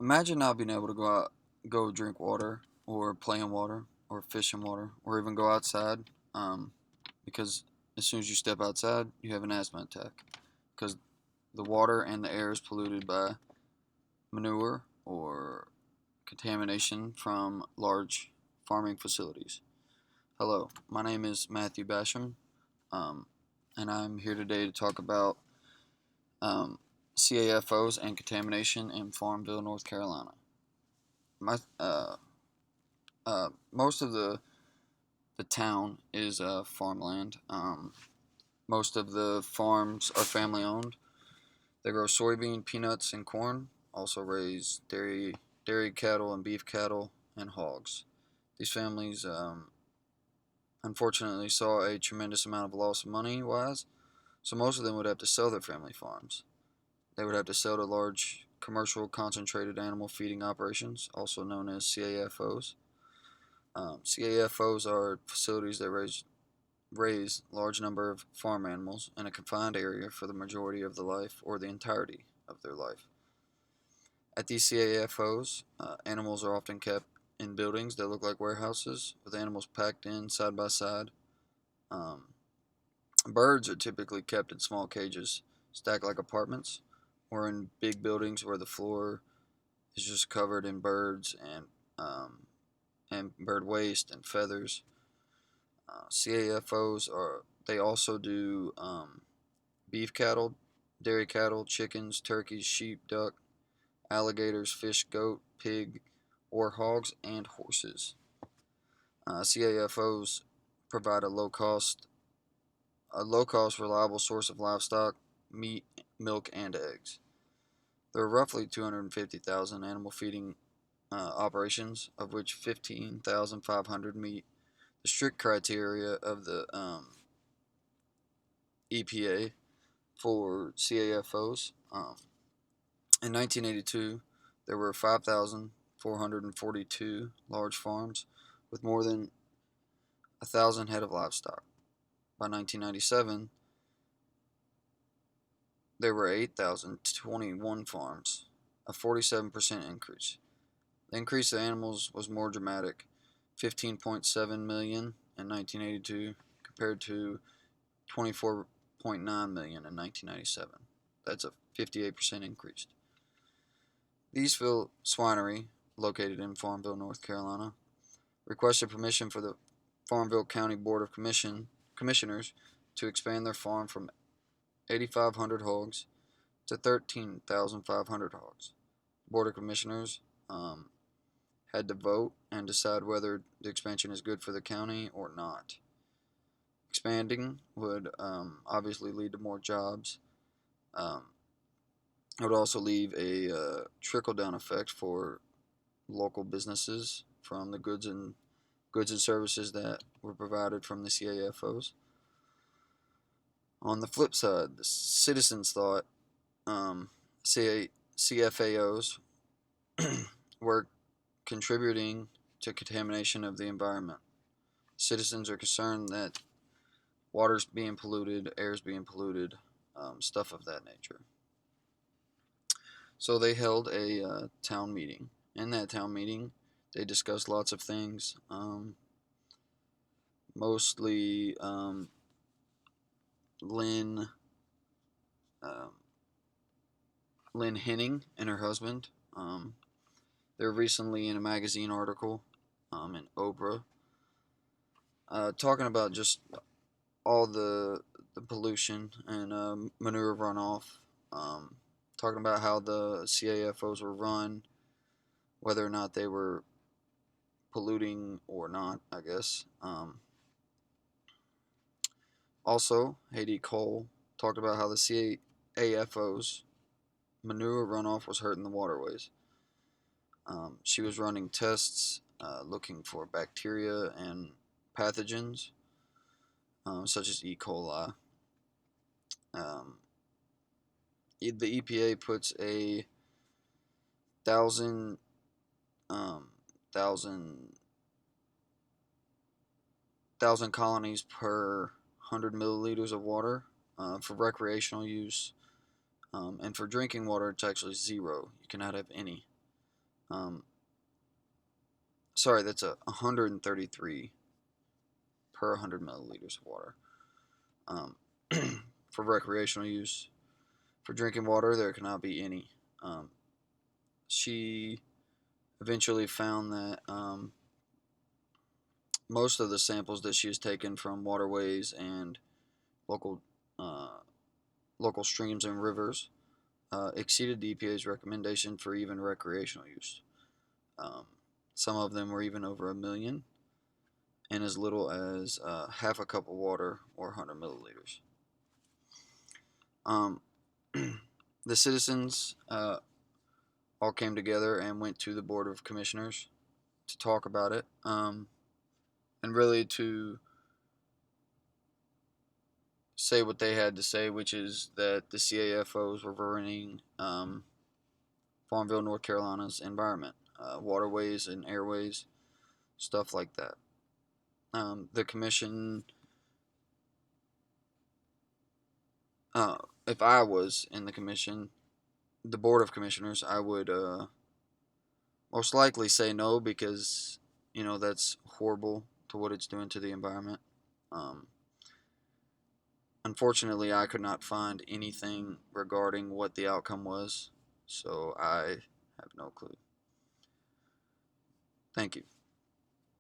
Imagine not being able to go drink water, or play in water, or fish in water, or even go outside, um, because as soon as you step outside, you have an asthma attack because the water and the air is polluted by manure or contamination from large farming facilities. Hello, my name is Matthew Basham, um, and I'm here today to talk about um, CAFOs and contamination in Farmville, North Carolina. My Most of the town is farmland. Most of the farms are family owned. They grow soybean, peanuts, and corn. Also raise dairy cattle and beef cattle and hogs. These families unfortunately saw a tremendous amount of loss of money wise, so most of them would have to sell their family farms. They would have to sell to large commercial concentrated animal feeding operations, also known as CAFOs. CAFOs are facilities that raise large number of farm animals in a confined area for the majority of the life or the entirety of their life. At these CAFOs, animals are often kept in buildings that look like warehouses, with animals packed in side by side. Um, Birds are typically kept in small cages, stacked like apartments, or in big buildings where the floor is just covered in birds um, and bird waste and feathers. CAFOs are they also do beef cattle, dairy cattle, chickens, turkeys, sheep, duck, alligators, fish, goat, pig, or hogs and horses. CAFOs provide a low cost, reliable source of livestock, meat, milk, and eggs. There are roughly 250,000 animal feeding operations, of which 15,500 meet the strict criteria of the EPA for CAFOs. In 1982, there were 5,442 large farms with more than 1,000 head of livestock. By 1997, there were 8,021 farms, a 47% increase. The increase of animals was more dramatic, 15.7 million in 1982 compared to 24.9 million in 1997. That's a 58% increase. The Eastville Swinery, located in Farmville, North Carolina, requested permission for the Farmville County Board of Commissioners to expand their farm from 8,500 hogs to 13,500 hogs. The Board of Commissioners had to vote and decide whether the expansion is good for the county or not. Expanding would obviously lead to more jobs. Um, it would also leave a trickle down effect for local businesses from the goods and services that were provided from the CAFOs. On the flip side, the citizens thought CFAOs were contributing to contamination of the environment. Citizens are concerned that water's being polluted, air's being polluted, stuff of that nature. So they held a town meeting. In that town meeting, they discussed lots of things, mostly Lynn um, Lynn Henning and her husband. They were recently in a magazine article in Oprah, talking about just all the pollution and manure runoff. Um, Talking about how the CAFOs were run, whether or not they were polluting or not, I guess. Also, Haiti Cole talked about how the CAFOs manure runoff was hurting the waterways. She was running tests looking for bacteria and pathogens, such as E. coli. Um, the EPA puts a thousand um, thousand thousand colonies per 100 milliliters of water for recreational use, and for drinking water, it's actually zero. You cannot have any. Sorry, that's 133 per 100 milliliters of water. For recreational use. For drinking water, there cannot be any. She eventually found that most of the samples that she has taken from waterways and local local streams and rivers exceeded the EPA's recommendation for even recreational use. Some of them were even over 1 million, and as little as half a cup of water or 100 milliliters. The citizens all came together and went to the Board of Commissioners to talk about it, and really to say what they had to say, which is that the CAFOs were ruining Farmville, North Carolina's environment, waterways and airways, stuff like that. The commission, if I was in the commission, the Board of Commissioners, I would most likely say no, because that's horrible to what it's doing to the environment. Unfortunately, I could not find anything regarding what the outcome was, so I have no clue. Thank you.